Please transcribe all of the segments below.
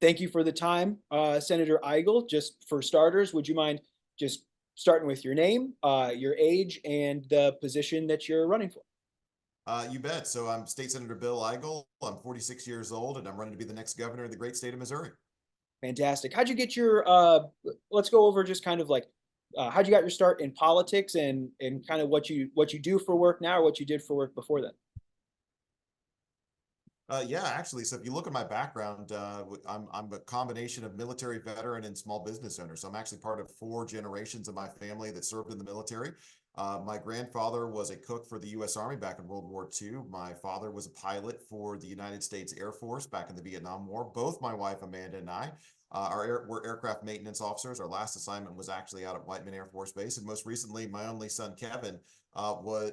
Thank you for the time, Senator Eigel. Just for starters, would you mind just starting with your name, your age, and the position that you're running for? You bet. So I'm State Senator Bill Eigel. I'm 46 years old, and I'm running to be the next governor of the great state of Missouri. Fantastic. How'd you get your, let's go over just kind of like, how'd you got your start in politics and kind of what you do for work now or what you did for work before then? Yeah, actually, so if you look at my background, I'm a combination of military veteran and small business owner. So I'm actually part of four generations of my family that served in the military. My grandfather was a cook for the U.S. Army back in World War II. My father was a pilot for the United States Air Force back in the Vietnam War. Both my wife Amanda and I were aircraft maintenance officers. Our last assignment was actually out at Whiteman Air Force Base, and most recently, my only son Kevin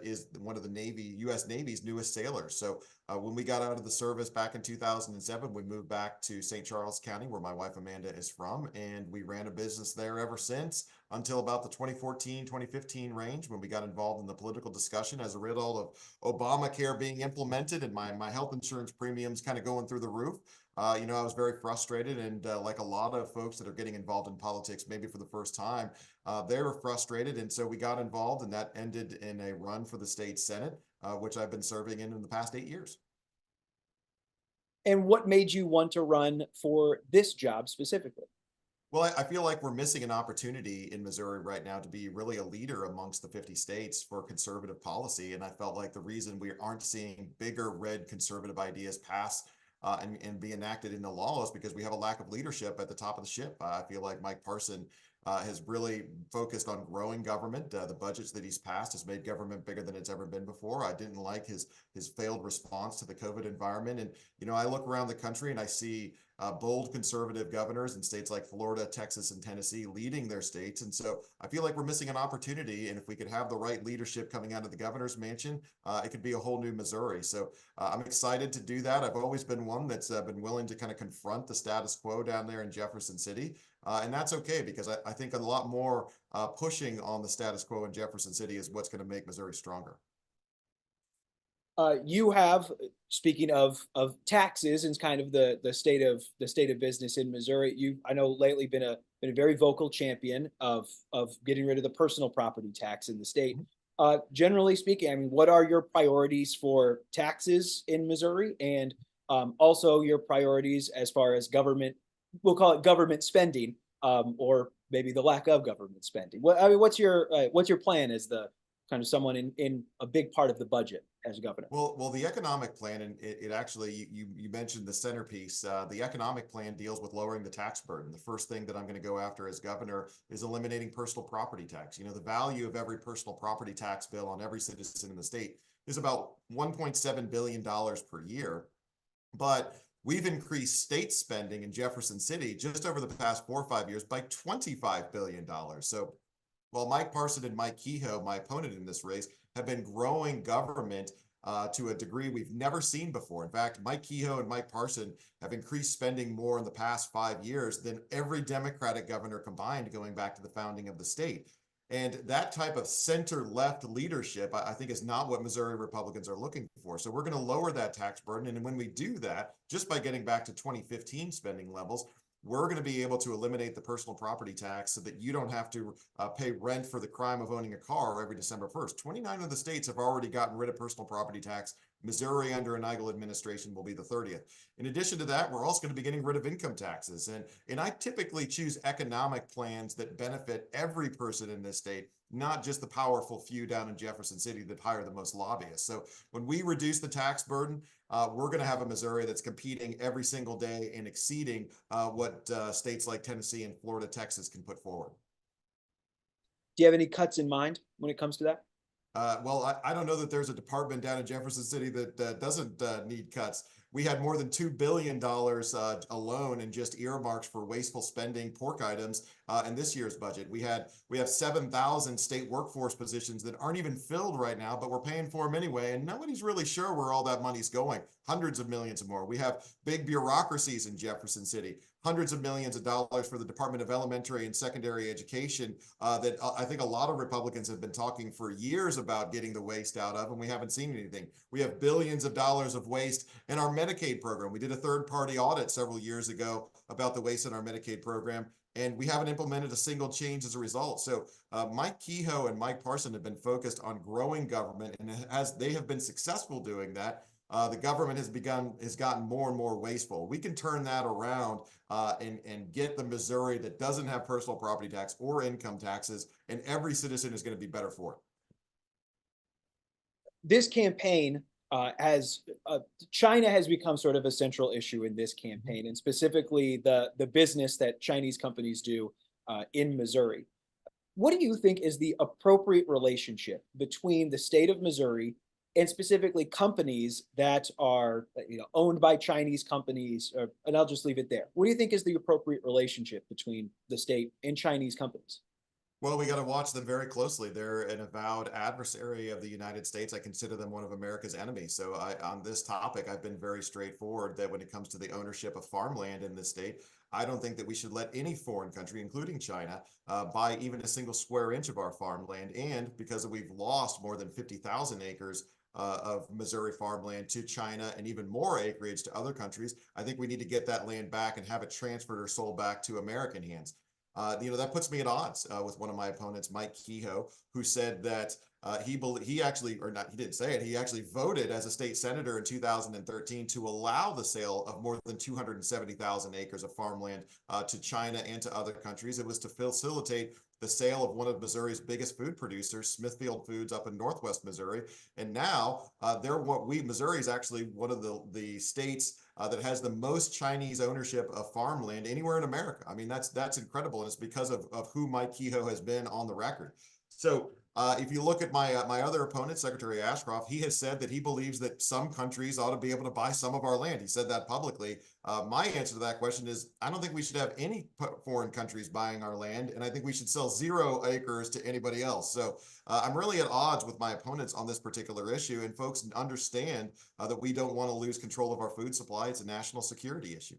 is one of the U.S. Navy's newest sailors. So when we got out of the service back in 2007, we moved back to St. Charles County, where my wife Amanda is from, and we ran a business there ever since until about the 2014, 2015 range when we got involved in the political discussion as a result of Obamacare being implemented and my health insurance premiums kind of going through the roof. I was very frustrated, and like a lot of folks that are getting involved in politics, maybe for the first time, they were frustrated, and so we got involved, and that ended in a run for the state Senate, which I've been serving in the past 8 years. And what made you want to run for this job specifically? Well, I feel like we're missing an opportunity in Missouri right now to be really a leader amongst the 50 states for conservative policy. And I felt like the reason we aren't seeing bigger red conservative ideas pass and be enacted into law is because we have a lack of leadership at the top of the ship. I feel like Mike Parson has really focused on growing government. The budgets that he's passed has made government bigger than it's ever been before. I didn't like his failed response to the COVID environment. And, I look around the country and I see bold conservative governors in states like Florida, Texas, and Tennessee leading their states. And so I feel like we're missing an opportunity. And if we could have the right leadership coming out of the governor's mansion, it could be a whole new Missouri. So I'm excited to do that. I've always been one that's been willing to kind of confront the status quo down there in Jefferson City. And that's okay because I think a lot more pushing on the status quo in Jefferson City is what's going to make Missouri stronger. You have, speaking of taxes and kind of the state of business in Missouri, you I know lately been a very vocal champion of getting rid of the personal property tax in the state. Generally speaking, I mean, what are your priorities for taxes in Missouri, and also your priorities as far as government? We'll call it government spending, or maybe the lack of government spending. What I mean, what's your plan as the kind of someone in a big part of the budget as a governor? Well, the economic plan, and it actually, you mentioned the centerpiece. The economic plan deals with lowering the tax burden. The first thing that I'm going to go after as governor is eliminating personal property tax. The value of every personal property tax bill on every citizen in the state is about $1.7 billion per year. But we've increased state spending in Jefferson City just over the past 4 or 5 years by $25 billion. So while Mike Parson and Mike Kehoe, my opponent in this race, have been growing government to a degree we've never seen before. In fact, Mike Kehoe and Mike Parson have increased spending more in the past 5 years than every Democratic governor combined going back to the founding of the state. And that type of center-left leadership, I think, is not what Missouri Republicans are looking for. So we're going to lower that tax burden. And when we do that, just by getting back to 2015 spending levels, we're going to be able to eliminate the personal property tax so that you don't have to pay rent for the crime of owning a car every December 1st. 29 of the states have already gotten rid of personal property tax. Missouri, under an Eigel administration, will be the 30th. In addition to that, we're also going to be getting rid of income taxes. And I typically choose economic plans that benefit every person in this state, not just the powerful few down in Jefferson City that hire the most lobbyists. So when we reduce the tax burden, we're going to have a Missouri that's competing every single day and exceeding what states like Tennessee and Florida, Texas can put forward. Do you have any cuts in mind when it comes to that? Well, I don't know that there's a department down in Jefferson City that doesn't need cuts. We had more than $2 billion alone in just earmarks for wasteful spending, pork items in this year's budget. We have 7,000 state workforce positions that aren't even filled right now, but we're paying for them anyway, and nobody's really sure where all that money's going. Hundreds of millions and more. We have big bureaucracies in Jefferson City. Hundreds of millions of dollars for the Department of Elementary and Secondary Education that I think a lot of Republicans have been talking for years about getting the waste out of, and we haven't seen anything. We have billions of dollars of waste in our Medicaid program. We did a third-party audit several years ago about the waste in our Medicaid program, and we haven't implemented a single change as a result. So Mike Kehoe and Mike Parson have been focused on growing government, and as they have been successful doing that, the government has gotten more and more wasteful. We can turn that around and get the Missouri that doesn't have personal property tax or income taxes, and every citizen is going to be better for it. This campaign has China has become sort of a central issue in this campaign, and specifically the business that Chinese companies do in Missouri. What do you think is the appropriate relationship between the state of Missouri and specifically companies that are owned by Chinese companies? And I'll just leave it there. What do you think is the appropriate relationship between the state and Chinese companies? Well, we got to watch them very closely. They're an avowed adversary of the United States. I consider them one of America's enemies. So on this topic, I've been very straightforward that when it comes to the ownership of farmland in this state, I don't think that we should let any foreign country, including China, buy even a single square inch of our farmland. And because we've lost more than 50,000 acres of Missouri farmland to China and even more acreage to other countries, I think we need to get that land back and have it transferred or sold back to American hands. That puts me at odds with one of my opponents, Mike Kehoe, who said that he actually, or not, he didn't say it, he actually voted as a state senator in 2013 to allow the sale of more than 270,000 acres of farmland to China and to other countries. It was to facilitate the sale of one of Missouri's biggest food producers, Smithfield Foods, up in Northwest Missouri. And now Missouri is actually one of the states that has the most Chinese ownership of farmland anywhere in America. I mean, that's incredible, and it's because of who Mike Kehoe has been on the record. So if you look at my other opponent, Secretary Ashcroft, he has said that he believes that some countries ought to be able to buy some of our land. He said that publicly. My answer to that question is, I don't think we should have any foreign countries buying our land, and I think we should sell 0 acres to anybody else. So I'm really at odds with my opponents on this particular issue, and folks understand that we don't want to lose control of our food supply. It's a national security issue.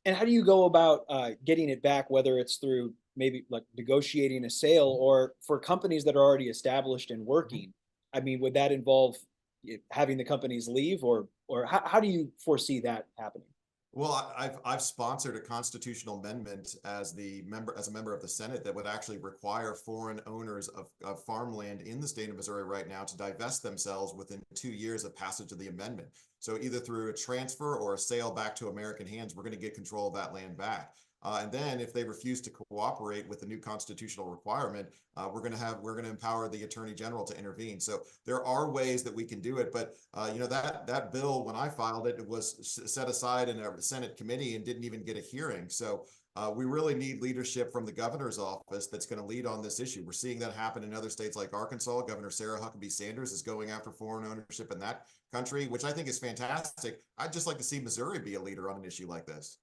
And how do you go about getting it back, whether it's through maybe like negotiating a sale or for companies that are already established and working? I mean, would that involve having the companies leave, or how do you foresee that happening? Well, I've sponsored a constitutional amendment as a member of the Senate that would actually require foreign owners of farmland in the state of Missouri right now to divest themselves within 2 years of passage of the amendment. So either through a transfer or a sale back to American hands, we're going to get control of that land back. And then if they refuse to cooperate with the new constitutional requirement, we're going to empower the Attorney General to intervene. So there are ways that we can do it, but that bill, when I filed it, it was set aside in a Senate committee and didn't even get a hearing. So we really need leadership from the governor's office that's going to lead on this issue. We're seeing that happen in other states like Arkansas. Governor Sarah Huckabee Sanders is going after foreign ownership in that country, which I think is fantastic. I'd just like to see Missouri be a leader on an issue like this.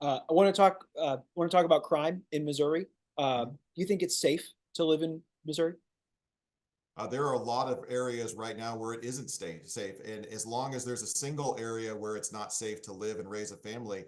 I want to talk about crime in Missouri. Do you think it's safe to live in Missouri? There are a lot of areas right now where it isn't safe. And as long as there's a single area where it's not safe to live and raise a family,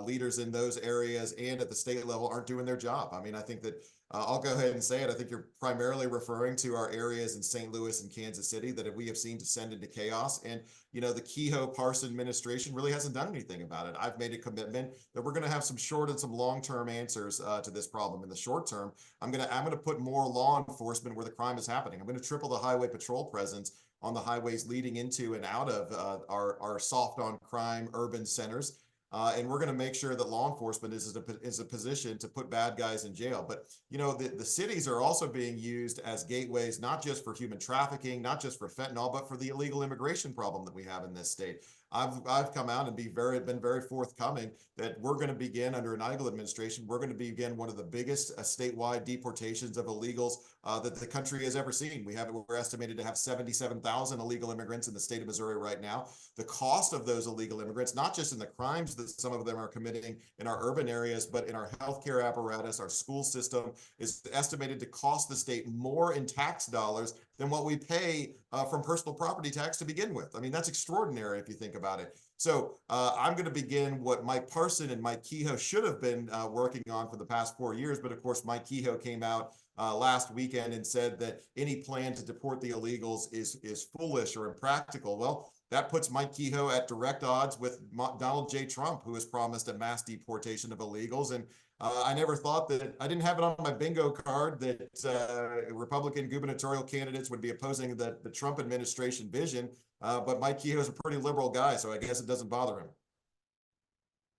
leaders in those areas and at the state level aren't doing their job. I mean, I think that I'll go ahead and say it. I think you're primarily referring to our areas in St. Louis and Kansas City that we have seen descend into chaos. And, the Kehoe Parson administration really hasn't done anything about it. I've made a commitment that we're going to have some short and some long-term answers to this problem. In the short term, I'm going to put more law enforcement where the crime is happening. I'm going to triple the highway patrol presence on the highways leading into and out of our soft on crime urban centers. And we're going to make sure that law enforcement is a position to put bad guys in jail. But, the cities are also being used as gateways, not just for human trafficking, not just for fentanyl, but for the illegal immigration problem that we have in this state. I've come out and been very forthcoming that we're going to begin under an Eigel administration. We're going to begin one of the biggest statewide deportations of illegals that the country has ever seen. We're estimated to have 77,000 illegal immigrants in the state of Missouri right now. The cost of those illegal immigrants, not just in the crimes that some of them are committing in our urban areas, but in our healthcare apparatus, our school system, is estimated to cost the state more in tax dollars than what we pay from personal property tax to begin with. I mean, that's extraordinary if you think about it. So I'm going to begin what Mike Parson and Mike Kehoe should have been working on for the past 4 years. But of course, Mike Kehoe came out last weekend and said that any plan to deport the illegals is foolish or impractical. Well, that puts Mike Kehoe at direct odds with Donald J. Trump, who has promised a mass deportation of illegals. And I never thought that, I didn't have it on my bingo card that Republican gubernatorial candidates would be opposing the Trump administration vision. But Mike Kehoe is a pretty liberal guy, so I guess it doesn't bother him.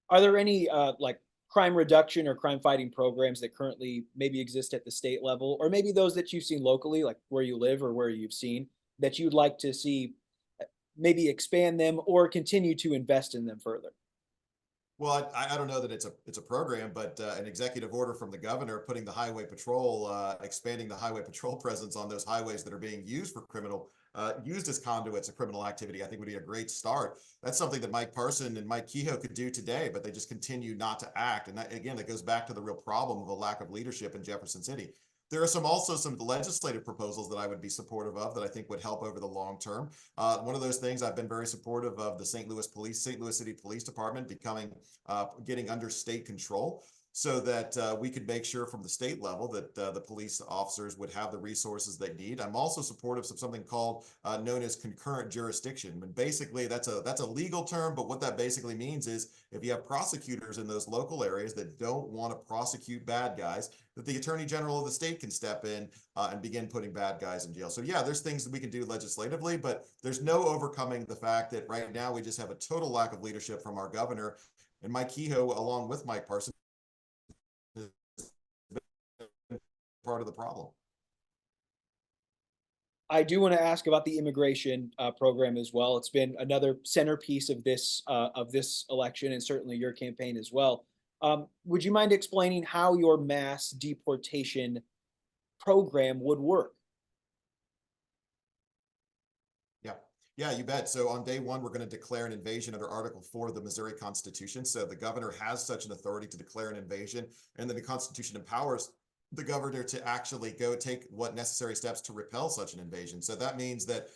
Are there any like crime reduction or crime fighting programs that currently maybe exist at the state level, or maybe those that you've seen locally, like where you live or where you've seen, that you'd like to see maybe expand them or continue to invest in them further? Well, I don't know that it's a program, but an executive order from the governor putting the highway patrol, expanding the highway patrol presence on those highways that are being used for criminal, used as conduits of criminal activity, I think would be a great start. That's something that Mike Parson and Mike Kehoe could do today, but they just continue not to act. And that, again, that goes back to the real problem of a lack of leadership in Jefferson City. There are also some legislative proposals that I would be supportive of that I think would help over the long term. One of those things, I've been very supportive of the St. Louis City Police Department getting under state control, so that we could make sure from the state level that the police officers would have the resources they need. I'm also supportive of something called known as concurrent jurisdiction. And basically, that's a legal term, but what that basically means is if you have prosecutors in those local areas that don't want to prosecute bad guys, that the attorney general of the state can step in and begin putting bad guys in jail. So yeah, there's things that we can do legislatively, but there's no overcoming the fact that right now we just have a total lack of leadership from our governor. And Mike Kehoe, along with Mike Parson, part of the problem. I do want to ask about the immigration program as well. It's been another centerpiece of this election, and certainly your campaign as well. Would you mind explaining how your mass deportation program would work? Yeah. Yeah, you bet. So on day one, we're going to declare an invasion under Article 4 of the Missouri Constitution. So the governor has such an authority to declare an invasion, and then the Constitution empowers the governor to actually go take what necessary steps to repel such an invasion. So that means that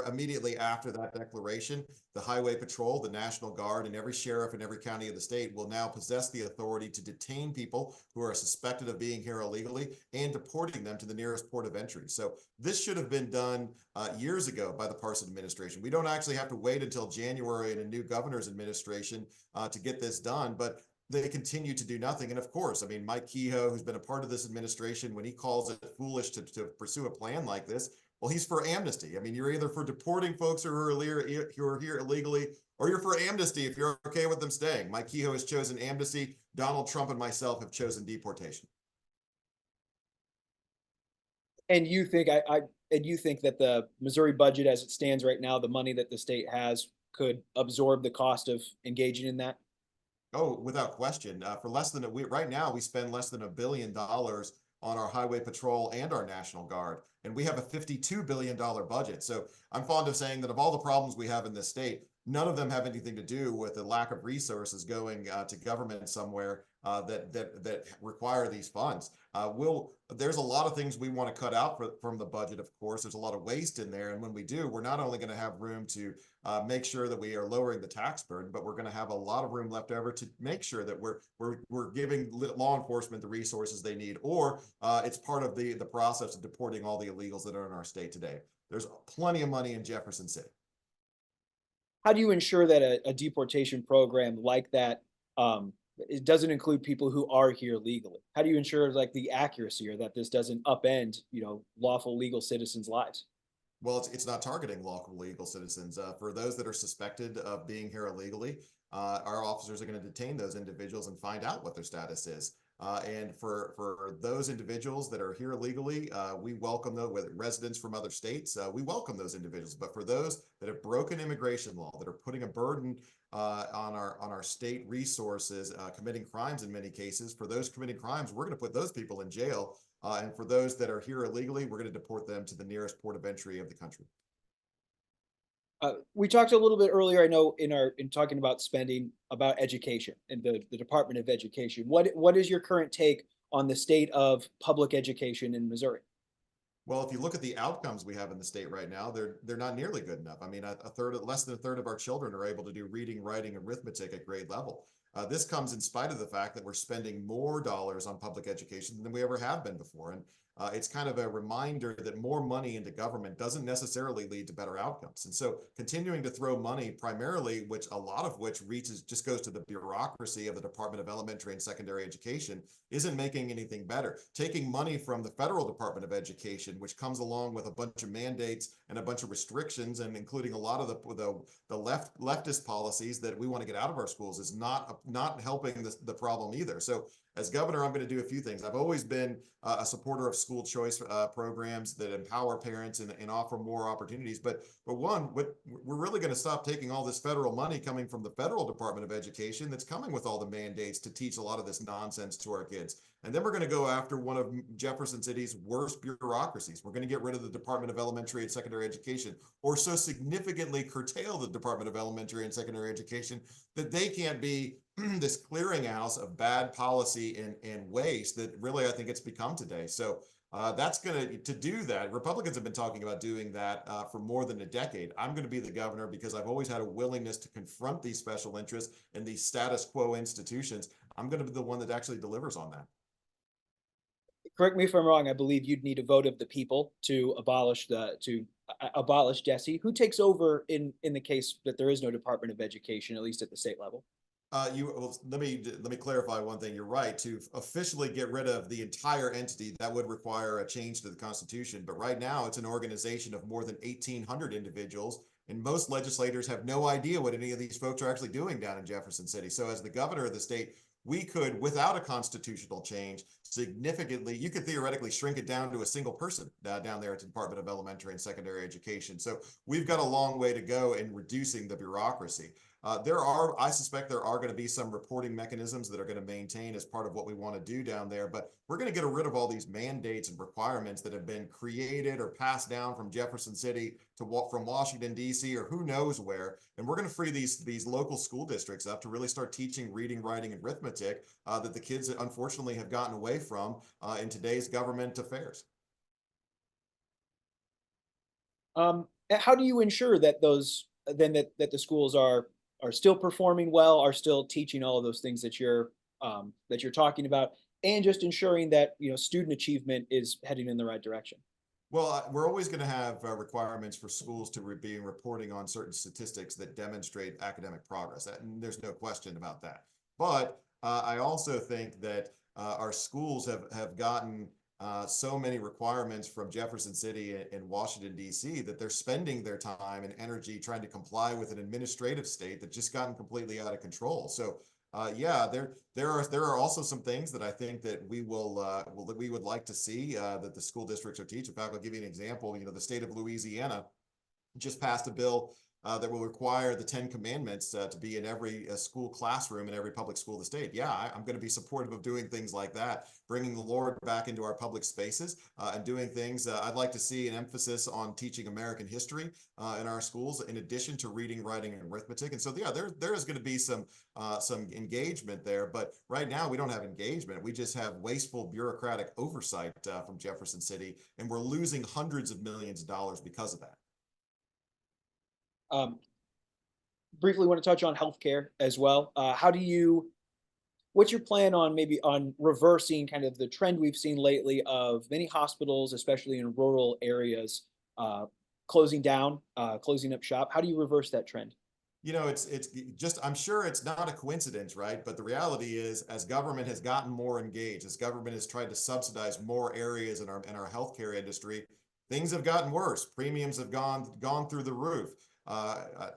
immediately after that declaration, the Highway Patrol, the National Guard, and every sheriff in every county of the state will now possess the authority to detain people who are suspected of being here illegally and deporting them to the nearest port of entry. So this should have been done years ago by the Parson administration. We don't actually have to wait until January and a new governor's administration to get this done, but they continue to do nothing. And of course, I mean, Mike Kehoe, who's been a part of this administration, when he calls it foolish to pursue a plan like this, well, he's for amnesty. I mean, you're either for deporting folks who are here illegally, or you're for amnesty if you're okay with them staying. Mike Kehoe has chosen amnesty. Donald Trump and myself have chosen deportation. And you think and you think that the Missouri budget as it stands right now, the money that the state has, could absorb the cost of engaging in that? Oh, without question. For less than right now, we spend less than $1 billion on our highway patrol and our National Guard, and we have a $52 billion budget. So I'm fond of saying that of all the problems we have in this state, none of them have anything to do with the lack of resources going to government somewhere that require these funds. There's a lot of things we want to cut out from the budget. Of course, there's a lot of waste in there, and when we do, we're not only going to have room to make sure that we are lowering the tax burden, but we're going to have a lot of room left over to make sure that we're giving law enforcement the resources they need, or it's part of the process of deporting all the illegals that are in our state today. There's plenty of money in Jefferson City. How do you ensure that a deportation program like that it doesn't include people who are here legally? How do you ensure like the accuracy, or that this doesn't upend, lawful legal citizens' lives? Well, it's not targeting lawful legal citizens. For those that are suspected of being here illegally, our officers are going to detain those individuals and find out what their status is. And for those individuals that are here illegally, we welcome them. With residents from other states, we welcome those individuals. But for those that have broken immigration law, that are putting a burden on our state resources, committing crimes in many cases, for those committing crimes, we're going to put those people in jail. And for those that are here illegally, we're going to deport them to the nearest port of entry of the country. We talked a little bit earlier, I know, in talking about spending, about education and the Department of Education. What is your current take on the state of public education in Missouri? Well, if you look at the outcomes we have in the state right now, they're not nearly good enough. I mean, less than a third of our children are able to do reading, writing, and arithmetic at grade level. This comes in spite of the fact that we're spending more dollars on public education than we ever have been before. And it's kind of a reminder that more money into government doesn't necessarily lead to better outcomes. And so continuing to throw money primarily, which a lot of which just goes to the bureaucracy of the Department of Elementary and Secondary Education, isn't making anything better. Taking money from the federal Department of Education, which comes along with a bunch of mandates and a bunch of restrictions, and including a lot of the leftist policies that we want to get out of our schools, is not helping the problem either. So as governor, I'm going to do a few things. I've always been a supporter of school choice programs that empower parents and offer more opportunities. But one, we're really going to stop taking all this federal money coming from the federal Department of Education that's coming with all the mandates to teach a lot of this nonsense to our kids. And then we're going to go after one of Jefferson City's worst bureaucracies. We're going to get rid of the Department of Elementary and Secondary Education, or so significantly curtail the Department of Elementary and Secondary Education that they can't be this clearinghouse of bad policy and waste that really I think it's become today. So that's going to do that. Republicans have been talking about doing that for more than a decade. I'm going to be the governor because I've always had a willingness to confront these special interests and these status quo institutions. I'm going to be the one that actually delivers on that. Correct me if I'm wrong. I believe you'd need a vote of the people to abolish Jesse. Who takes over in the case that there is no Department of Education, at least at the state level? Let me clarify one thing. You're right. To officially get rid of the entire entity, that would require a change to the Constitution. But right now, it's an organization of more than 1,800 individuals, and most legislators have no idea what any of these folks are actually doing down in Jefferson City. So, as the governor of the state, we could, without a constitutional change, significantly, you could theoretically shrink it down to a single person down there at the Department of Elementary and Secondary Education. So we've got a long way to go in reducing the bureaucracy. I suspect there are going to be some reporting mechanisms that are going to maintain as part of what we want to do down there, but we're going to get rid of all these mandates and requirements that have been created or passed down from Jefferson City from Washington, D.C., or who knows where. And we're going to free these local school districts up to really start teaching reading, writing, and arithmetic that the kids unfortunately have gotten away from in today's government affairs. How do you ensure that that the schools are still performing well, are still teaching all of those things that you're talking about, and just ensuring that student achievement is heading in the right direction? Well, we're always going to have requirements for schools to be reporting on certain statistics that demonstrate academic progress. And there's no question about that. But I also think that our schools have gotten so many requirements from Jefferson City and Washington, D.C., that they're spending their time and energy trying to comply with an administrative state that's just gotten completely out of control. So yeah, there are also some things that I think that we would like to see that the school districts are teaching. In fact, I'll give you an example. The state of Louisiana just passed a bill that will require the 10 Commandments to be in every school classroom in every public school in the state. Yeah, I'm going to be supportive of doing things like that, bringing the Lord back into our public spaces and doing things. I'd like to see an emphasis on teaching American history in our schools, in addition to reading, writing, and arithmetic. And so, yeah, there is going to be some engagement there. But right now, we don't have engagement. We just have wasteful bureaucratic oversight from Jefferson City, and we're losing hundreds of millions of dollars because of that. Briefly want to touch on healthcare as well. What's your plan on maybe on reversing kind of the trend we've seen lately of many hospitals, especially in rural areas, closing down, closing up shop? How do you reverse that trend? It's just, I'm sure it's not a coincidence, right? But the reality is, as government has gotten more engaged, as government has tried to subsidize more areas in our healthcare industry, things have gotten worse. Premiums have gone through the roof.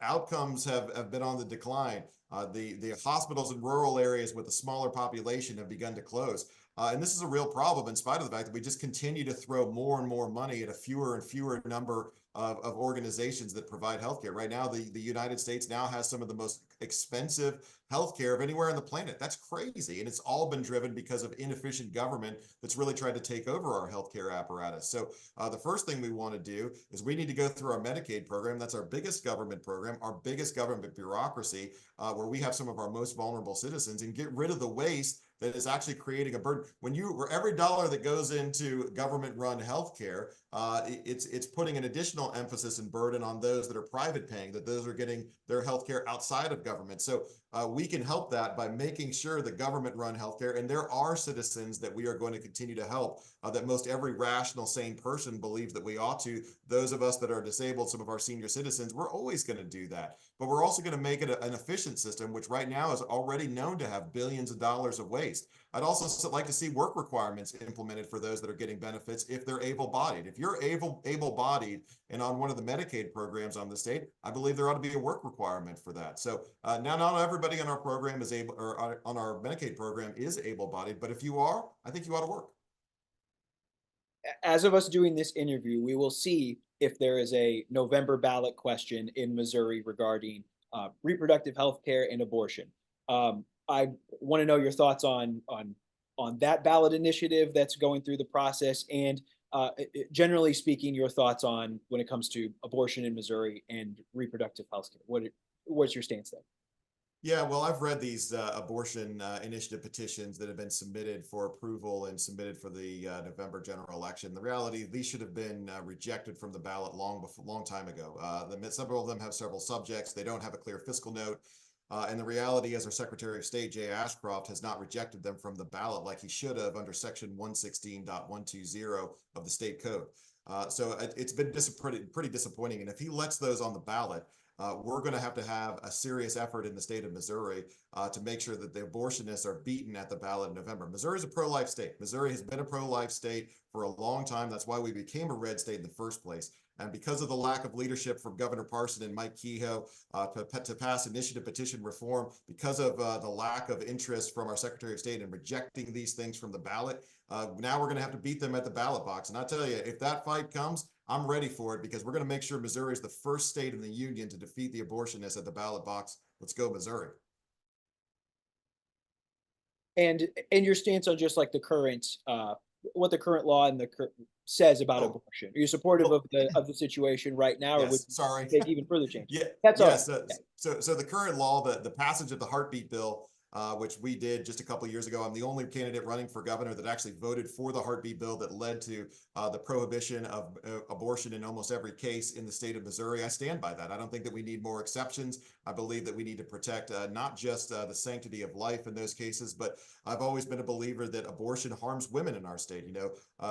Outcomes have been on the decline. The hospitals in rural areas with a smaller population have begun to close. And this is a real problem in spite of the fact that we just continue to throw more and more money at a fewer and fewer number of organizations that provide healthcare. Right now, the United States now has some of the most expensive healthcare of anywhere on the planet. That's crazy. And it's all been driven because of inefficient government that's really tried to take over our healthcare apparatus. So the first thing we want to do is we need to go through our Medicaid program. That's our biggest government program, our biggest government bureaucracy, where we have some of our most vulnerable citizens, and get rid of the waste that is actually creating a burden. Where every dollar that goes into government-run healthcare, it's putting an additional emphasis and burden on those that are private paying, that those are getting their healthcare outside of government. So we can help that by making sure the government-run healthcare, and there are citizens that we are going to continue to help, that most every rational, sane person believes that we ought to. Those of us that are disabled, some of our senior citizens, we're always going to do that. But we're also going to make it an efficient system, which right now is already known to have billions of dollars of waste. I'd also like to see work requirements implemented for those that are getting benefits if they're able-bodied. If you're able-bodied and on one of the Medicaid programs on the state, I believe there ought to be a work requirement for that. So now not everybody on our program is able, or on our Medicaid program is able-bodied, but if you are, I think you ought to work. As of us doing this interview, we will see if there is a November ballot question in Missouri regarding reproductive health care and abortion. I want to know your thoughts on that ballot initiative that's going through the process, and generally speaking, your thoughts on when it comes to abortion in Missouri and reproductive health care. What's your stance there? Yeah, well, I've read these abortion initiative petitions that have been submitted for approval and submitted for the November general election. The reality, these should have been rejected from the ballot long time ago. Several of them have several subjects. They don't have a clear fiscal note. And the reality is our Secretary of State, Jay Ashcroft, has not rejected them from the ballot like he should have under Section 116.120 of the state code. So it's been pretty disappointing. And if he lets those on the ballot, we're going to have a serious effort in the state of Missouri to make sure that the abortionists are beaten at the ballot in November. Missouri is a pro-life state. Missouri has been a pro-life state for a long time. That's why we became a red state in the first place. And because of the lack of leadership from Governor Parson and Mike Kehoe to pass initiative petition reform, because of the lack of interest from our Secretary of State in rejecting these things from the ballot, now we're going to have to beat them at the ballot box. And I tell you, if that fight comes, I'm ready for it, because we're going to make sure Missouri is the first state in the union to defeat the abortionists at the ballot box. Let's go, Missouri. And your stance on just like the current what the current law and says about Oh, abortion. Are you supportive well, of the situation right now, or would yes, sorry. you take even further changes? Yeah, That's all right. yes. So the current law, the passage of the heartbeat bill, which we did just a couple of years ago. I'm the only candidate running for governor that actually voted for the heartbeat bill that led to the prohibition of abortion in almost every case in the state of Missouri. I stand by that. I don't think that we need more exceptions. I believe that we need to protect not just the sanctity of life in those cases, but I've always been a believer that abortion harms women in our state.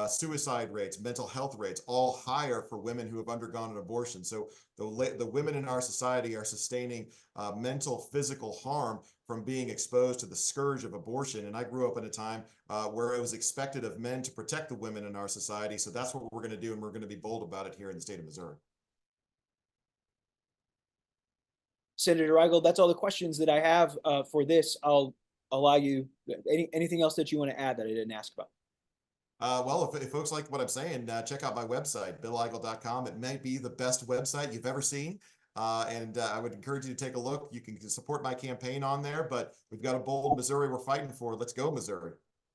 Suicide rates, mental health rates, all higher for women who have undergone an abortion. So the women in our society are sustaining mental, physical harm from being exposed to the scourge of abortion. And I grew up in a time where it was expected of men to protect the women in our society. So that's what we're going to do, and we're going to be bold about it here in the state of Missouri. Senator Eigel, that's all the questions that I have for this. I'll allow you anything else that you want to add that I didn't ask about. Well, if folks like what I'm saying, check out my website, BillEigel.com. It may be the best website you've ever seen. And I would encourage you to take a look. You can support my campaign on there, but we've got a bold Missouri we're fighting for. Let's go, Missouri.